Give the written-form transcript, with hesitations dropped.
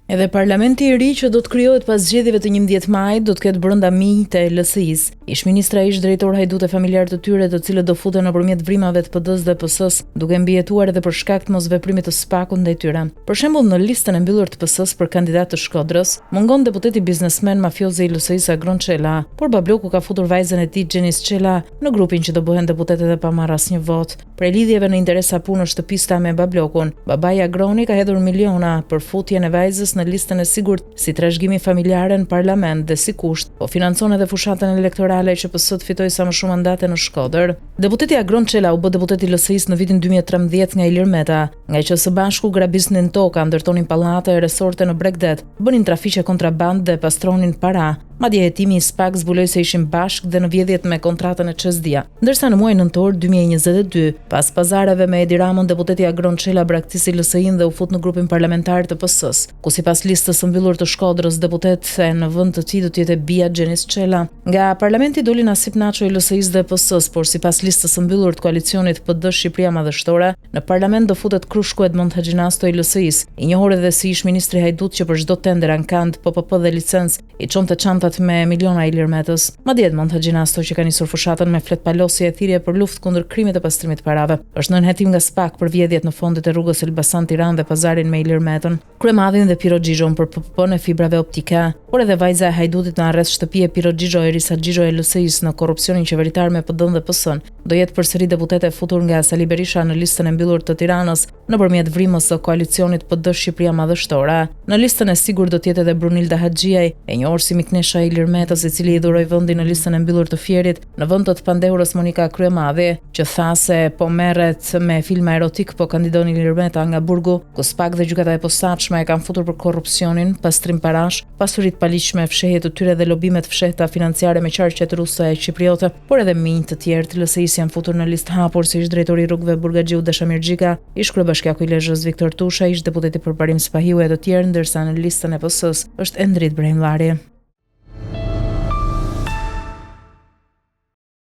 Edhe parlamenti I ri që do të krijohet pas zgjedhjeve të 11 majit do të ketë brenda mijë të LSI-s. Ish-ministra ish drejtor Hajdut e familjar të tyre, të cilët do futen nëpërmjet vrimave të PD-s dhe PS-s, duke mbijetuar edhe për shkak të mosveprimit të SPAK-ut ndaj tyre. Për shembull, në listën e mbyllur të PS-s për kandidat të Shkodrës, mungon deputeti biznesmen mafioz I LSI-s Agron Çela, por Babloku ka futur vajzën e tij Xhenis Çela në grupin që do bëhen deputet edhe pa marrë asnjë vot. Për lidhjeve në interes sa punës shtëpista me Bablokun, babai Agroni ka hedhur miliona për futjen e vajzës në listën e sigurt si trashëgimi familjare në parlament dhe si kusht, po financon edhe fushatën elektorale që PS-t fitoi sa më shumë mandate në Shkodër. Deputeti Agron Çela u bë deputet I LSI-s në vitin 2013 nga Ilir Meta, nga që së bashku grabisnin toka, ndërtonin pallate e resorte në Bregdet, bënin trafiqe kontraband dhe pastronin para. Madje hetimi I SPAK zbuloi se ishin bashk dhe në vjedhjet me kontratën e ÇSD-ja. Ndërsa në muajin nëntor 2022, pas pazareve me Edi Ramon, deputeti Agron Çela braktisi LSI-n dhe u fut në grupin parlamentar të PS-s, ku sipas listës së mbyllur të Shkodrës, deputete në vend të tij do të jetë bija Xhenis Çela. Nga parlamenti doli Nasip Naço I LSI-s dhe PS-s, por sipas listës së mbyllur të koalicionit PD Shqipëria Madhështore, në parlament do futet Krushku Edmond Haxhinasto I LSI-s, I njohur edhe si ish-ministri Hajdut që për çdo tender ankand, PPP dhe licencë I çonte çantat me miliona Ilir Metës. Madje Edmond Haxhinasto që ka nisur fushatën me flet palosi e thirrje për luftë kundër krimit të pastrimit parave, është nën hetim nga SPAK për vjedhjet në fondet e rrugës Elbasan-Tiranë dhe pazarin me Ilir Metën, Kryemadhin dhe Piro Xhixhon për PPP-n e fibrave optike, por edhe vajza e Hajdutit në arrest shtëpie Piro Xhixho Erisa Xhixho e LSI-s në korrupsionin qeveritar me PD-n dhe PS-n, do jetë përsëri deputete futur nga Sali Berisha në listën e mbyllur të Tiranës nëpërmjet vrimës së koalicionit PD Shqipëria Madhështore. Në listën e sigurt do të jetë edhe Brunilda Haxhiaj, e njohur si miknesha Ilir Metës, I cili I dhuroi vendin në listën e mbyllur të Fierit në vend të pandehurës Monika Kryemadhi, që tha se po merret me filma erotik, po kandidon Ilir Meta nga Burgu, ku SPAK dhe gjykata e posaçme e kanë futur për korrupsionin, pastrim parash, pasuritë paligjshme, fshehje të tyre dhe lobimet fshehta financiare me qarqet ruse e Çipriote, por edhe minj të tjerë të LSI-s janë futur në listë hapur, si ish drejtori I rrugëve Burgaxhiu Dashamir Xhika, ish kryebashkiaku I Lezhës Viktor Tusha, ish deputeti për parim Spahiu e të tjerë, ndërsa në listën e PS-s është Endrit Brejmllari.